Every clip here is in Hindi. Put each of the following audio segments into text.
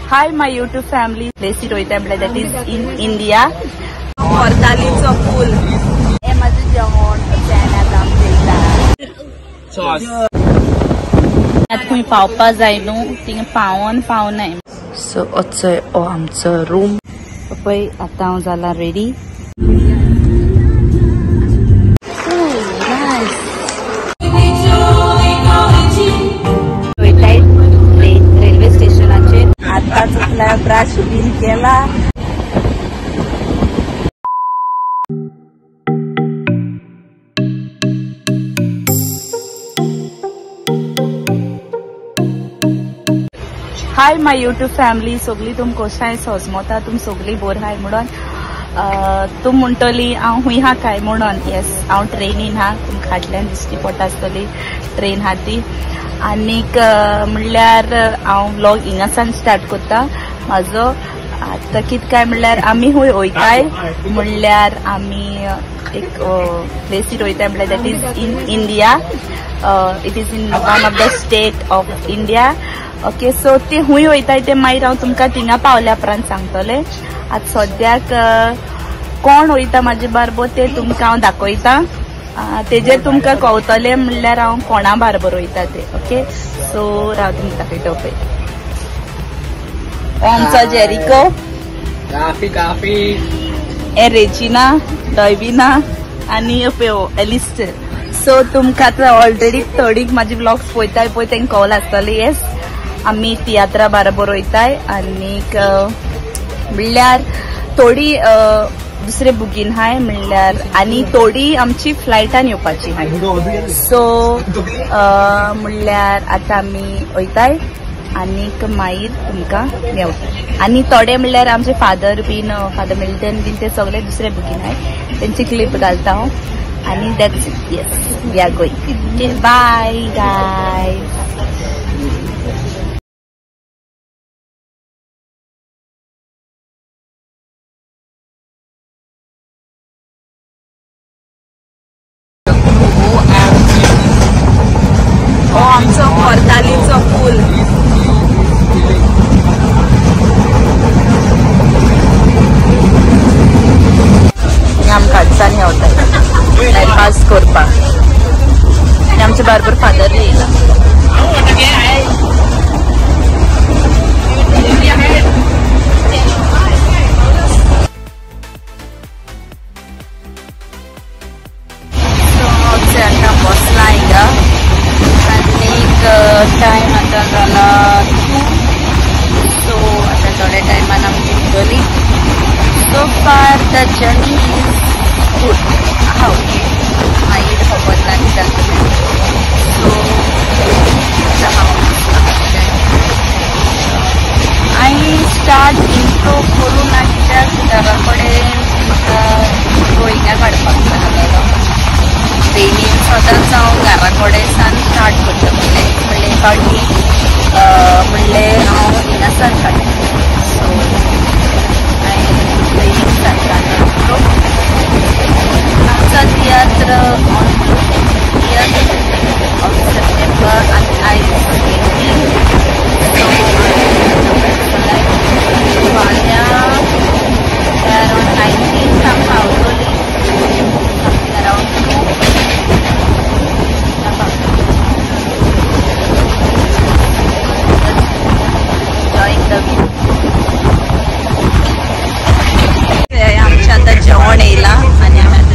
Hi, my YouTube family. Places Rohita that is in India. Portali's of pool. Amazon John China आता खूंय पावपा जाय न्हू थिंगा पावनाय सो होचोय हो आमचो रूम पळय आतां हांव जालां रेडी रेल्वे स्टेशनाचेर आतांच उठला ब्रश बीन केला हाय माय यूट्यूब फॅमिली सगळी तुम कशाय सोजमोता तुम सगळी बोर हाय म्हणून तुम म्हणटली हांव हुंय हा काय म्हणून येस हांव ट्रेनीन हा तुम फाटल्यान दिश्टी पडटा आसतली ट्रेन हा ती आनीक म्हणल्यार हांव व्लॉग हिंगासान स्टार्ट करता म्हाजो आतां कितें काय म्हणल्यार आमी हुंय वयताय म्हणल्यार आमी एक प्लेसीर वयताय म्हणल्यार that is in India it is in one of the state of India okay so ते हुंय वयताय ते मागीर हांव तुमकां थिंगा पावल्या उपरांत सांगतलें आतां सद्याक कोण वयता म्हाजे बारबर ते तुमकां हांव दाखयतां तेजेर तुमकां कळटलें म्हणल्यार हांव कोणा बारबर वयता ते ओके सो राव तुमकां दाखयता पळय हो आमचो जेरिको काफी हे रेजिना डॉयविना आनी पळय एलिस्टर सो तुमकां आतां ऑलरेडी थोडीक म्हाजे ब्लॉग्स पळयताय पळय तेंकां कळ्ळां आसतलें येस आमी तियात्रा बारबर वयताय आनीक म्हणल्यार थोडी दुसरे बुकीन हाय म्हणल्यार आनी थोडी आमची फ्लायटान येवपाची हाय सो म्हणल्यार आतां आमी वयताय आनीक मागीर तुमकां मेवता आनी थोडे म्हणल्यार आमचे फादर मिल्टन बीन ते सगळे दुसरे बुकीन हाय तेंची क्लिप घालता हांव आनी that's it yes we are going bye guys आमचो पोर्तालीचो पूल आमकां हाडसांनी येवता टायमपास करपाक आनी आमचे बारबर फादर येयला बसला हिंगा टाइम आता जाला 2 सो आता थोड्या टायमान आमी निघतली so far the journey is good हा ओके मागीर खबर ना कित्याक सो हांव स्टार्ट इंट्रो करूं ना कित्याक घरा कडेन ड्रॉइंगा काडपाक जाय ट्रेनीन सदांच हांव घरा कडेन सान स्टार्ट करता म्हणले फावटी म्हणले हांव हिंगासान काडटा सो हांवें ट्रेनीन काडटा आमचा तियात्र ऑन ऑफ सप्टेंबर आनी आयज 18 फाल्यां अरावंड 19 आमी पावतली अरावंड 2 आमच्या आता जेवण येयला आणि आम्ही आता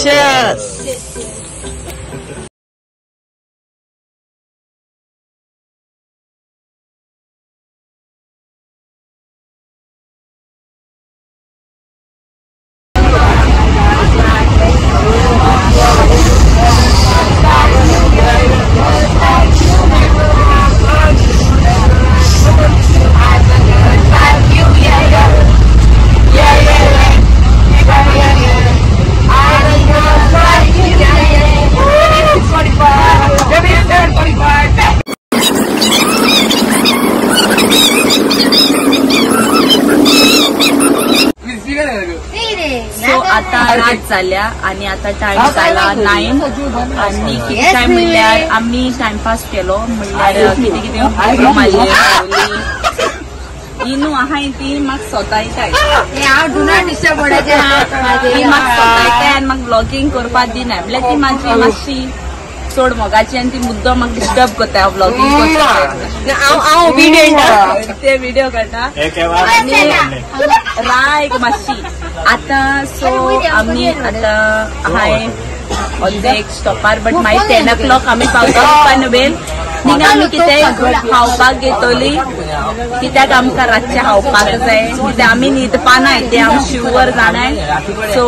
Cheers. जाल्या आणि आता टाइम जाला 9 आणि किती टाइम म्हणल्यार आम्ही टाइमपास केलो म्हणल्यार कितें कितें मारली इनू आहाय ती म्हाका सोतायताय हांव डू नॉट डिस्टर्ब ती म्हाका सोतायताय आनी म्हाका ब्लॉगिंग करपाक दिनाय म्हणल्यार ती म्हाजी मातशी चड मोगाची आनी ती मुद्दम म्हाका डिस्टर्ब करता ब्लॉगिंग करता ते व्हिडिओ करता आनी रायक मातशी आता सो आमी आता हाय ऑन स्टॉपार बट मागीर 10 o'clock आमी पावतली पनवेल थिंगा आमी कितें खावपाक घेतली कित्याक आमकां रातचें खावपाक जाय कित्याक आमी न्हिदपा नाय तें आमी शुवर जाणाय सो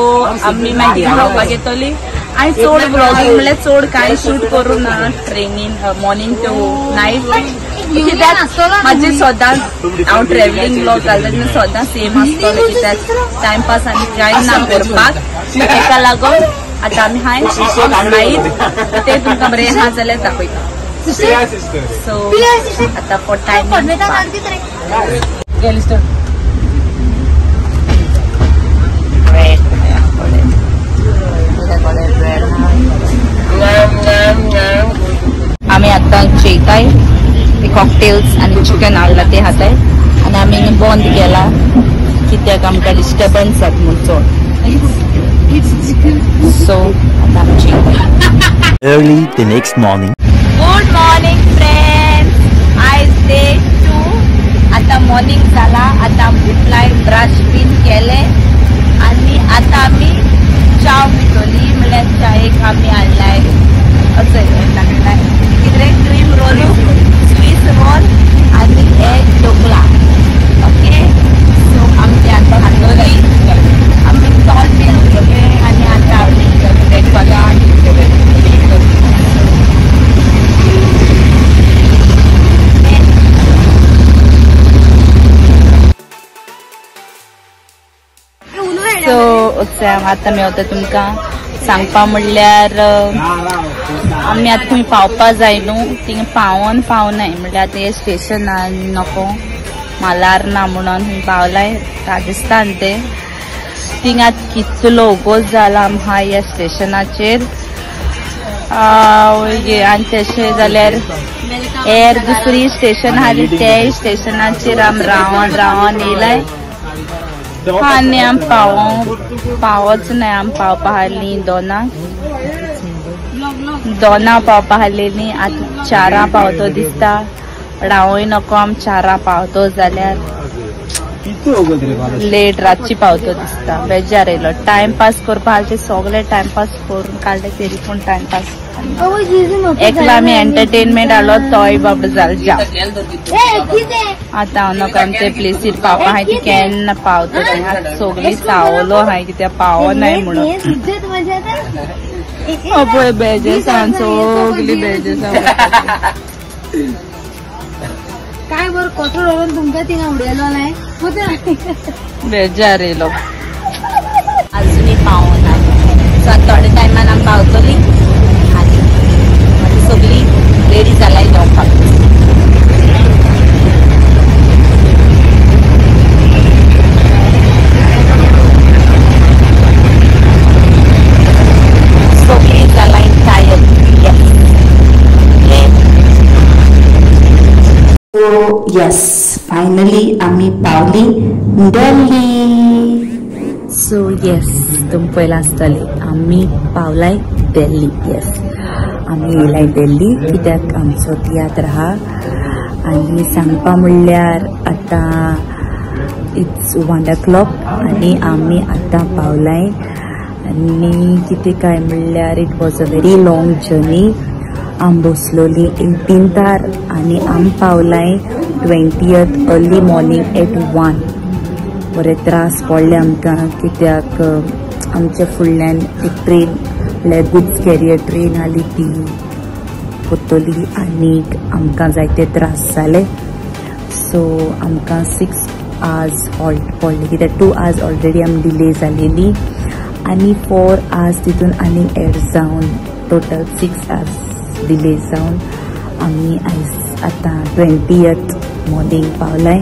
आमी मागीर खावपाक घेतली आनी चड ब्लॉगिंग म्हणल्यार चड कांय शूट करूं ना ट्रेनीन मॉर्निंग टू नायट कित्याक म्हाजें सदांच हांव ट्रॅव्हलिंग ब्लॉग घालता तेन्ना सदां सेम आसतलो कित्याक टायमपास आनी कांय ना करपाक तेका लागून आता आमी हाय मागीर ते तुमकां बरें आहा जाल्यार दाखयता सो आता फॉर टायम आमी आता जेयताय ते कॉकटेल्स आणि चिकन हाडला ते खाताय आणि आमी बंद केला कित्याक आमकां डिस्टर्बन्स जाता म्हूण चड So, early the next morning. Good morning, friends. आज day 2. आता मॉर्निंग झाला. आता उठलाय, ब्रश पिन केले आणि आता आम्ही चाव पितोली म्हणल्यार चायेक आम्ही हाडलाय असं लागलाय कितें क्रीम रोल स्वीस रोल आणि एग ढोकला ओके सो आमचे आता हाडलोली आम्ही सॉल्ट पिन केले आणि आता आम्ही ब्रेकफास्ट सो आता मी होता तुमकां सांगपा म्हणल्यार आमी आतां खंय पावपा जाय न्हू थिंगा पावनाय म्हणल्यार आतां हे स्टेशनान नको मालार ना म्हणून खंय पावलाय राजस्थान ते थिंगा कितलो वगोस जाला आमकां ह्या स्टेशनाचेर आनी तशें जाल्यार हेर दुसरी स्टेशन आसली ते स्टेशनाचेर आमी रावन येयलाय आनी आमी पावच नाय आमी पावपा आहली दोना पावपा आहलेली आतां 4 पावतो दिसता रावूय नको आमी 4 पावतो जाल्यार लेट रातची पावतो दिसता बेजार येयलो टाइमपास करपा आहले सगळे टाइमपास करून काडले तरी पूण टाइमपास एकला आमी एंटरटेनमेंट आलो तोय बाबा जालजा आता हांव नका आमचे प्लेसीर पावपा हाय ती केन्ना पावता सगळी सावलो हाय कित्याक पावनाय म्हणून पळय बेजेस सगळी बेजेस काय बरं कठोर रोवन तुमकां थिंगा उडयलो नाय बेजार येयलो अजूनय पावना सो आतां थोड्या टायमान आमी पावतली आनी सगळी रेडी जालाय जावपाक सगळी जालाय टायर So yes, finally आम्ही पावली दिल्ली. So yes, तुम पयला आसतले आम्ही पावलाय दिल्ली. Yes, आम्ही येयलाय दिल्ली कित्याक आमचो तियात्र आहा आनी सांगपा म्हणल्यार आतां इट्स 1 o'clock आनी आमी आतां पावलाय आनी कितें काय म्हणल्यार it was a very long journey आम बसलोली 18th आनी आम पावलाय 20th अर्ली मॉर्निंग एट 1 बरे त्रास पडले आमकां कित्याक आमच्या फुडल्यान एक ट्रेन म्हणल्यार गुड्स कॅरियर ट्रेन आली ती वतली आनीक आमकां जायते त्रास जाले सो आमकां 6 hours हॉल्ट पडले कित्याक 2 hours ऑलरेडी आमी डिले जालेली आनी 4 hours तितून आनी एड जावन टोटल 6 hours डिले जावन आमी आयज आतां 20th मॉर्निंग पावलाय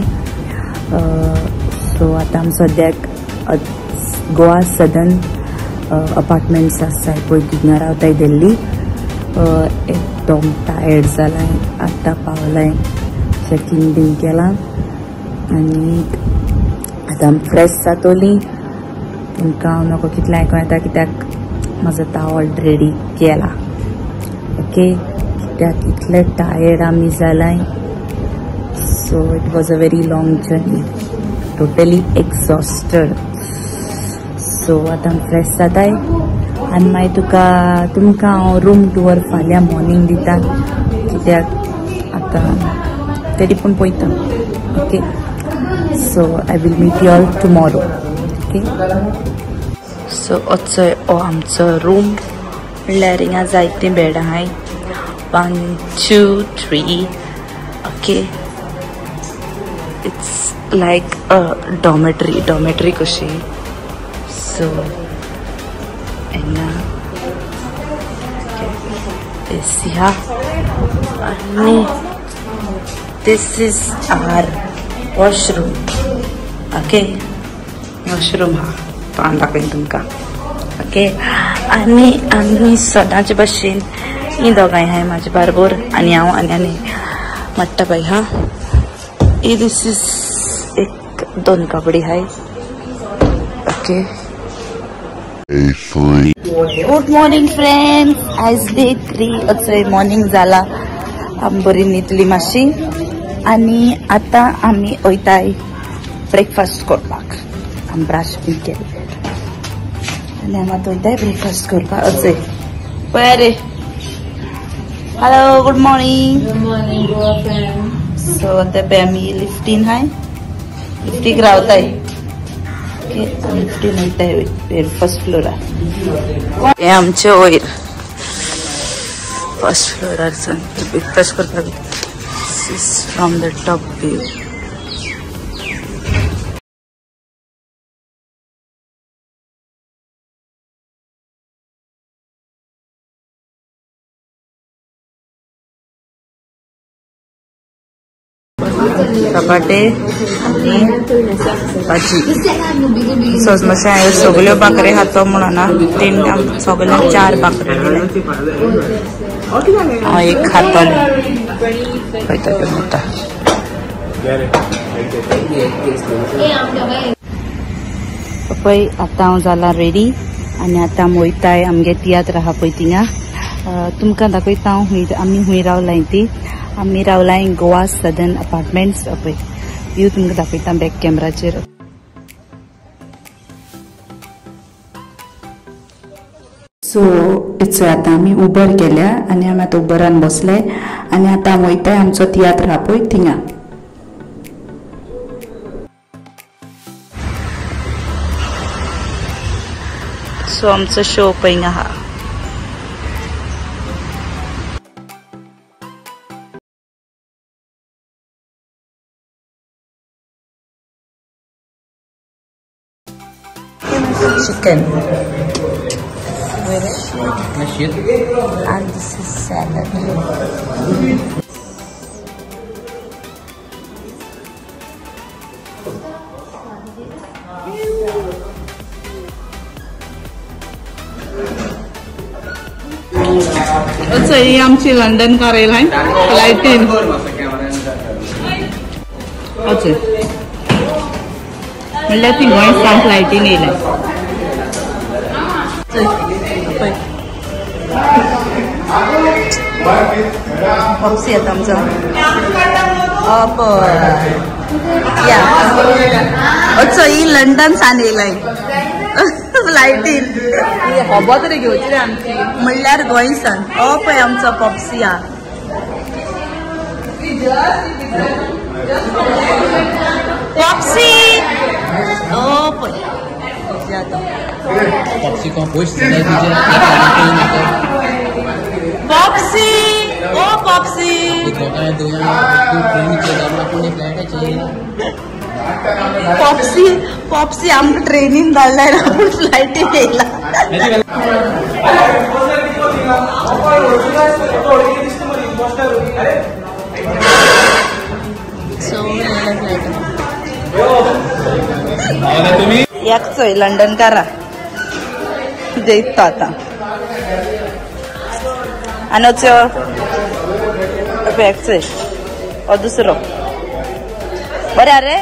सो आतां आमी सद्याक गोवा सदर्न अपार्टमेंट्स आसाय पळय थिंगा रावताय दिल्ली. एकदम टायर्ड जालाय, आतां पावलाय, चेकिंग बीन केलां आनी आतां फ्रेश जातोली. तुमकां हांव नको कितलें आयकूं येता कित्याक म्हाजो ताव ऑलरेडी केला. ओके, कित्याक इतले टायर्ड आमी जालाय. So it was a very long journey, totally exhausted. So आतां फ्रेश जाताय आनी मागीर तुमकां हांव रूम टूर फाल्यां मॉर्निंग दिता, कित्याक आतां तरी पूण पळयता. Okay, so I will meet you all tomorrow. Okay, so हो आमचो रूम. म्हणल्यार हिंगा जायते बेड आहाय, 1, 2, 3. Okay, it's like a dormitory कशी. सो ह्या आणि this is our washroom. Okay, washroom हांव दाखयन तुमकां. ओके, आनी आमी सदांचे भशेन ही दोगांय हाय म्हाजे बारबर आनी हांव आनी म्हणटा पळय. हा, दिस इज एक 2 कपडे हाय. Okay, good morning friends. आयज डे 3 असो मॉर्निंग जाला. आमी बरी न्हिदली मातशी आनी आतां आमी वयताय ब्रेकफास्ट करपाक. आमी ब्रश बी केले आनी आमी आतां वयताय ब्रेकफास्ट करपाक. अशें पळय रे. Hello, good morning. सो आतां पळय आमी लिफ्टीन हाय, लिफ्टीक रावताय. Okay, लिफ्टीन वयताय first फ्लोरार. हे आमचे वयर फर्स्ट फ्लोरार ब्रेकफास्ट करपाक. This is from the top view. चपाटे आनी भाजी. मातशें हांवें सगल्यो भाकरी खातो म्हणून सगळ्यांक 4 भाकरी दिले. हांव एक खातलें. पळय आतां हांव जाला रेडी आनी आतां आमी वयताय आमगे तियात्र आहा पळय थिंगा. तुमकां दाखयता हांव. आमी हूंय रावलाय ती. आमी रावलाय गोवा सदर्न अपार्टमेंट्स. पळय व्यू तुमकां दाखयता बॅक कॅमेराचेर. सो इट्स आतां आमी उबर केल्या आनी आमी आतां उबरान बसले आनी आतां आमी वयताय आमचो तियात्र आहा पळय थिंगा. सो आमचो शो पळय हिंगा आहा. Chicken. And this is salad. Also, ही आमची लंडन कार एअरलाइन फ्लाइटीन. अच्छा, म्हणल्यार ती गोंयसान फ्लाइटीन येयल्या. पॉप्सी येता आमचो. या अच्छा, ही लंडन सान येयलाय फ्लाइटीन. खबर तरी घेवची रे आमची. म्हणल्यार गोंयसान. पळय आमचो पॉप्सी हा. पॉप्सी पळय पॉप्सी को पोस्ट दिलाय तुझे. पॉप्सी पॉप्सी पॉप्सी पॉप्सी आमकां ट्रेनीन धाडलाय आपूण फ्लायटीन येयला. एकचोय लंडनकारा तुझे इतो आता आनोचो बॅगचे ओ दुसरो बरे अरे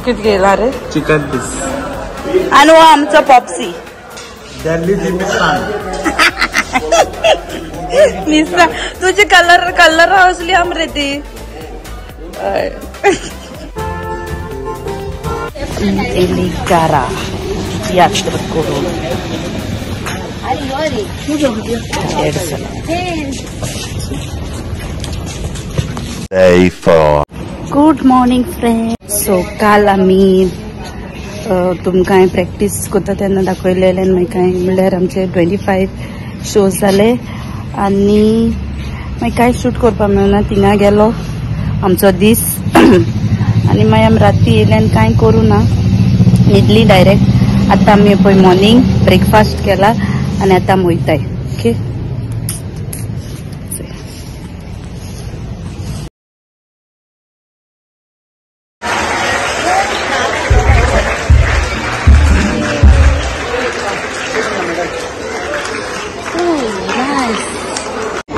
कित गेला रे चिकन पीस आणि हो आमचो पॉप्सी दिल्ली निसा तुझे कलर असली आमरे ती एलिगारा यात्रा करून Day 4 good morning friend so काल आम्ही तुमकां प्रॅक्टीस करता तेन्ना दाखयलेले मागीर म्हणल्यार आमचे 25 शोज जाले आनी मागीर कांय शूट करपाक मेळना थिंगा गेलो आमचो दीस आनी मागीर आमी राती येयल्यान कांय करूं ना न्हिदली डायरेक्ट आतां आमी पळय मॉर्निंग ब्रेकफास्ट केला आनी आतां आमी वयताय ओके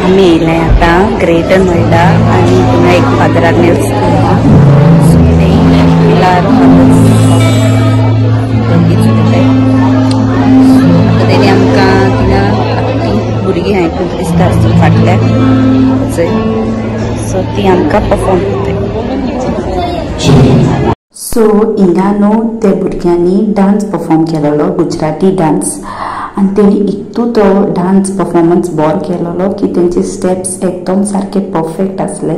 आम्ही येयले आता ग्रेटर नोएडा आणि पुन्हा एक फादराक न्यूज तेणी आमकां थिंगा धाकटी भुरगीं हांवें खूब दिसता फाटल्याक सो ती आमकां परफॉर्म करता सो हिंगा न्हू त्या भुरग्यांनी डान्स परफॉर्म केलेलो गुजराती डान्स आणि तेणी इतू तो डान्स परफॉर्मन्स बरो केलेलो की तेंचे स्टेप्स एकदम सारके परफेक्ट आसले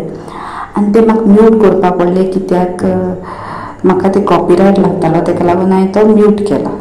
आनी ते म्हाका म्यूट करपाक पडले कित्याक म्हाका ते कॉपीरायट लागतालो तेका लागून हांवें तो म्यूट केला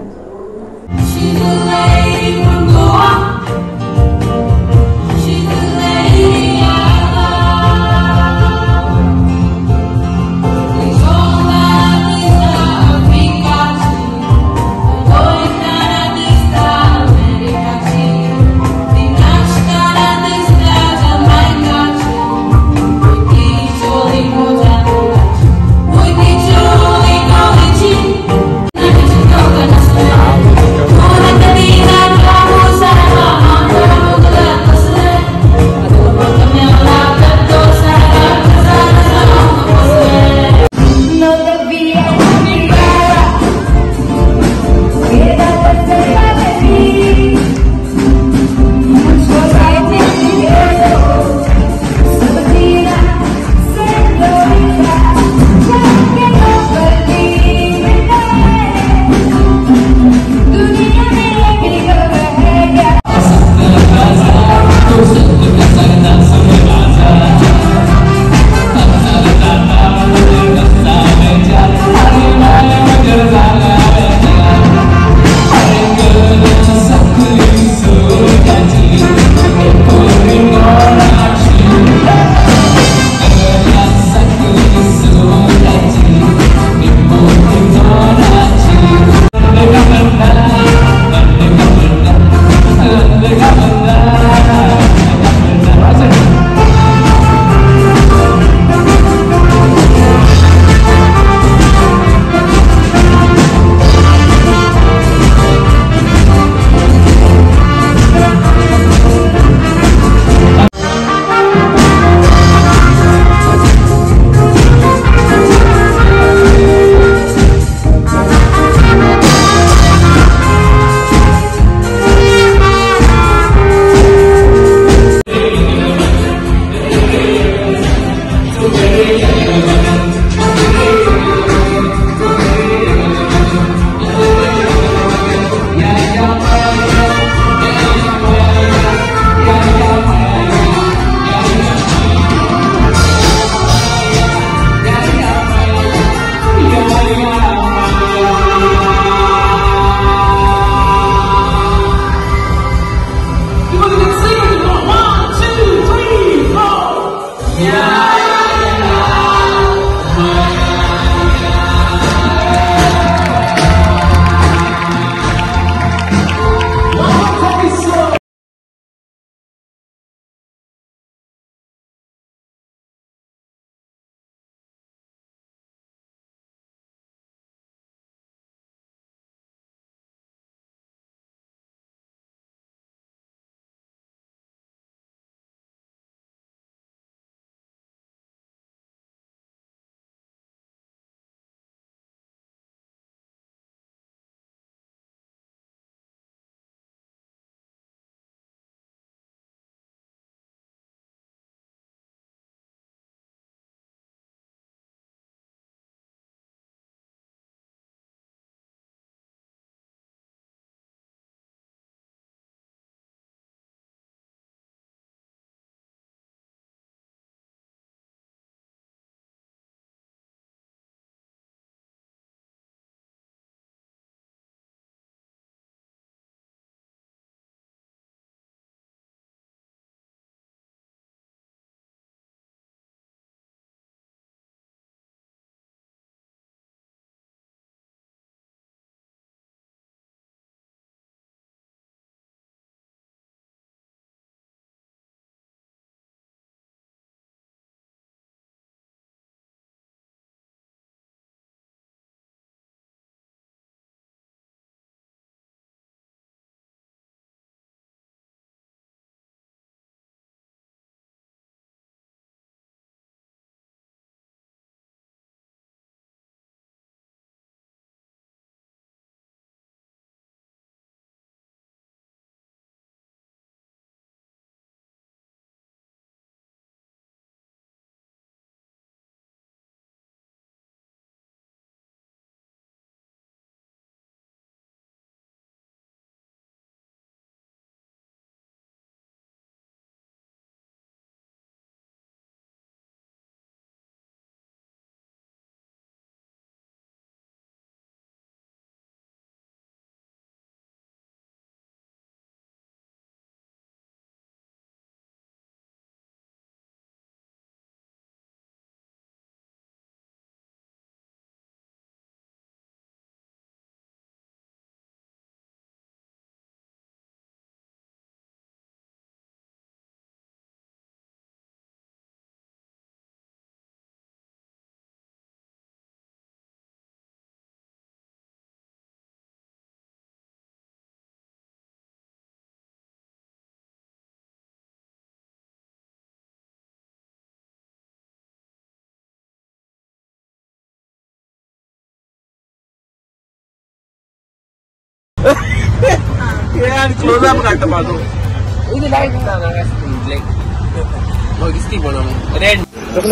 क्लोजअप काढतो माझं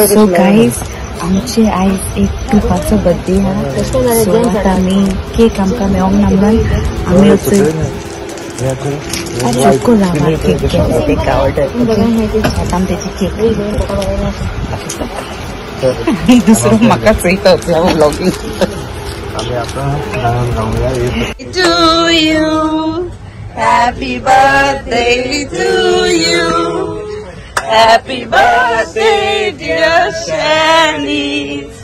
सो गाईज आमचे आयज एक टुपाचो बर्थडे हा सो आता आमी केक आमकां मेळोंक ना म्हणून आमी वचून चोको लावा केक केला तेका ऑर्डर आता आमी तेची केक दुसरो म्हाका चयता vlogging to you. Happy birthday to you. Happy birthday, dear Shanice.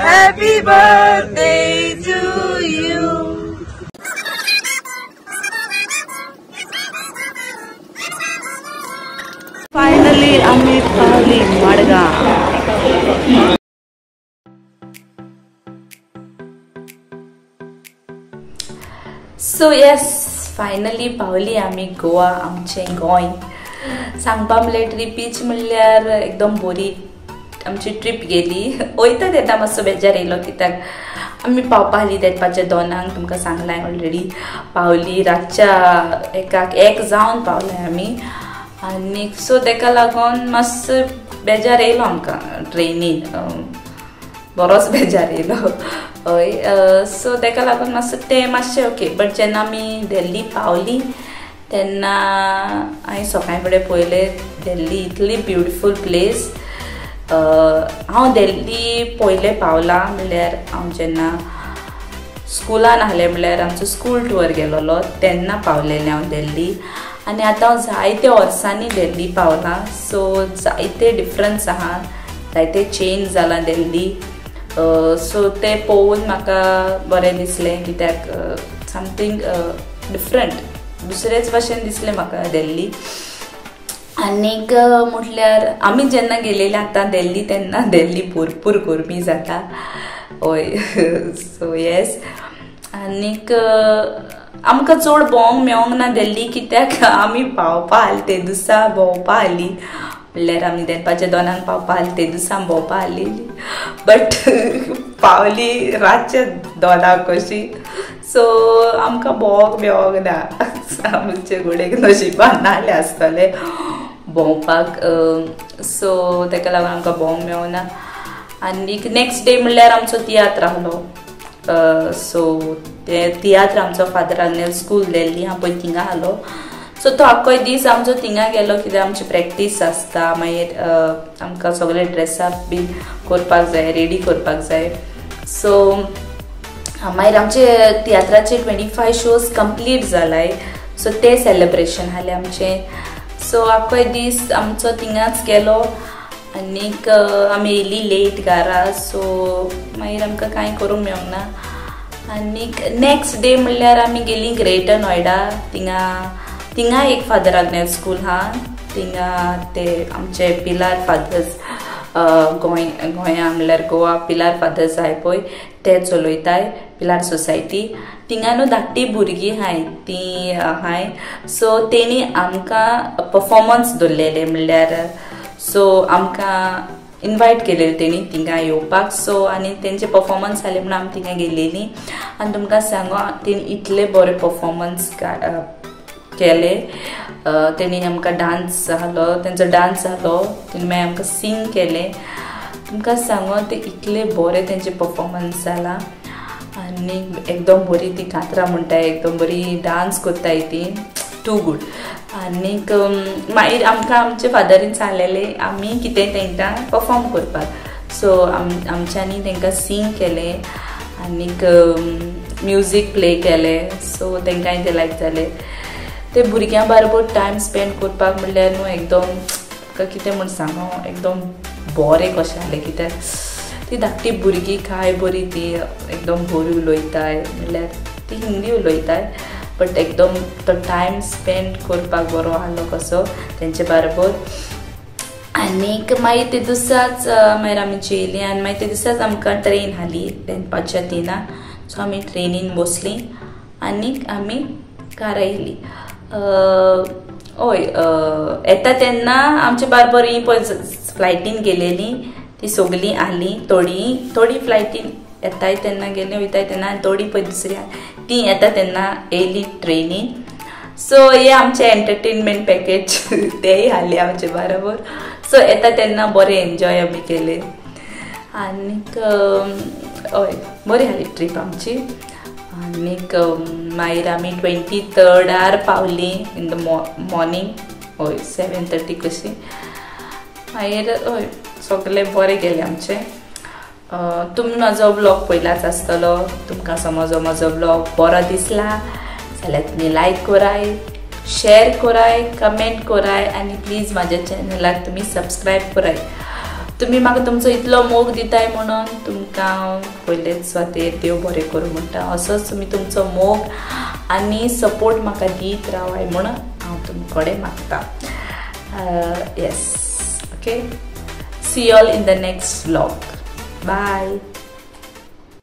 Happy birthday to you. Finally, आम्ही पावली मडगांव. सो येस फायनली पावली आमी गोवा आमचें गोंय सांगपा म्हणल्यार ट्रिपीच म्हणल्यार एकदम बरी आमची ट्रीप गेली वयता येता मातसो बेजार येयलो कित्याक आमी पावपा आसली देडपाच्या 2:00 तुमकां सांगलां ऑलरेडी पावली रातच्या 1 जावन पावले आमी आनी सो तेका लागून मातसो बेजार येयलो आमकां ट्रेनीन बरोच बेजार येयलो हय सो तेका लागून मातसो तें मातशें ओके बट जेन्ना आमी दिल्ली पावली तेन्ना हांवें सकाळी फुडें पळयलें दिल्ली इतली ब्युटिफूल प्लेस हांव दिल्ली पयलें पावलां म्हणल्यार हांव जेन्ना स्कुलान आहलें म्हणल्यार आमचो स्कूल टूर गेलोलो तेन्ना पावलेलें हांव दिल्ली आनी आतां हांव जायते वर्सांनी दिल्ली पावलां सो जायते डिफरन्स आहा जायते चेंज जालां दिल्ली सो ते पळोवन म्हाका बरें दिसलें कित्याक समथींग डिफरंट दुसरेच भाशेन दिसलें म्हाका दिल्ली आनीक म्हटल्यार आमी जेन्ना गेलेले आतां दिल्ली तेन्ना दिल्ली भरपूर गरमी जाता हय सो येस आनीक आमकां चड भोंवंक मेळोंक ना दिल्ली कित्याक आमी पावपा आसली ते दिसा भोंवपा आसली म्हणल्यार आमी देडपाच्या 2:00 पावपा आसली ते दिसा भोंवपा आसलेली बट पावली रातच्या 2:00 कशी सो आमकां भोंवंक मेळोंक ना आमचे कडेन नशिबान नासलें आसतलें भोंवपाक सो तेका लागून आमकां भोंवंक मेळोंक ना आनीक नेक्स्ट डे म्हणल्यार आमचो तियात्र आहलो सो ते तियात्र आमचो फादर आग्नेल स्कूल दिल्ली हांव पळय थिंगा आहलो सो तो आख्खोय दीस आमचो थिंगा गेलो कित्याक आमची प्रॅक्टीस आसता मागीर आमकां सगळे ड्रेसअप बीन करपाक जाय रेडी करपाक जाय सो मागीर आमचे तियात्राचे 25 शोज कंप्लीट जालाय सो ते सेलिब्रेशन आहलें आमचें सो आख्खोय दीस आमचो थिंगाच गेलो आनीक आमी येयली लेट घरा सो मागीर आमकां कांय करूंक मेळोंक ना आनीक नेक्स्ट डे म्हणल्यार आमी गेली ग्रेटर नोयडा थिंगा एक फादर आग्नेल स्कूल हा थिंगा ते आमचे पिलार फादर्स गोंया म्हणल्यार गोवा पिलार फादर्स आहाय पळय ते चलयताय पिलार सोसायटी थिंगा न्हू धाकटी भुरगीं हाय ती हाय सो तेणी आमकां परफॉर्मन्स दवरलेले म्हणल्यार सो आमकां इनवायट केलेली तेणी थिंगा येवपाक सो आनी तेंचे परफॉर्मन्स जाले म्हणून आमी थिंगा गेलेली आनी तुमकां सांगो तेणी इतले बरे परफॉर्मन्स केले तेणी आमकां डान्स आहलो तेंचो डान्स आहलो तेणी मागीर आमकां सिंग केलें तुमकां सांगो ते इतले बरे तेंचे परफॉर्मन्स जाला आनी एकदम बरी ती कांतरां म्हणटाय एकदम बरी डान्स कोत्ताय ती टू गूड आनीक मागीर आमकां आमचे फादरीन सांगलेले आमी कितें तेंकां परफॉर्म करपाक सो आमच्यांनी तेंकां सिंग केलें आनीक म्युजीक प्ले केलें सो तेंकांय ते लायक जालें ते भुरग्यां बरोबर टायम स्पेंड करपाक म्हणल्यार न्हू एकदम कितें म्हण सांगो एकदम बरें कशें जालें कित्याक ती धाकटी भुरगीं काय बरी ती एकदम बरी उलयताय म्हणल्यार ती हिंदी उलयताय बट एकदम तो टायम स्पेंड करपाक बरो आहलो कसो तेंचे बरोबर आनीक मागीर ते दिसाच मागीर आमी जेयली आनी मागीर ते दिसाच आमकां ट्रेन आहली 3:30 सो आमी ट्रेनीन बसलीं आनीक आमी घरा येयली हय येता तेन्ना आमचे बरोबर ही पळय फ्लायटीन गेलेली ती सगळीं आहलीं थोडी फ्लायटीन येताय तेन्ना गेलीं वयताय तेन्ना आनी थोडी पळय दुसरी ती येता तेन्ना येयली ट्रेनीन. सो हे आमचे एंटरटेनमेंट पॅकेज तेय हाडले आमचे बरोबर. सो येता तेन्ना बरें एन्जॉय आमी केले आनीक हय बरी हाली ट्रीप आमची. आनीक मागीर आमी 23rd पावली इन द मॉर्निंग. हय 7:30 कशी. मागीर हय सगळें बरें गेलें आमचें. तुमी म्हजो ब्लॉग पयलाच आसतलो. तुमकां समज म्हजो ब्लॉग बरो दिसला जाल्यार तुमी लायक कराय, शेअर कराय, कमेंट कराय आनी प्लीज म्हाज्या चॅनलाक तुमी सबस्क्रायब कराय. तुमी म्हाका तुमचो इतलो मोग दिताय म्हणून तुमकां पयलेच स्वातेर देव बरें करूं म्हणटा. असोच तुमी तुमचो मोग आनी सपोर्ट म्हाका दीत रावाय म्हणून हांव तुमचे कडेन मागता. Yes okay. See you all in the next vlog. Bye.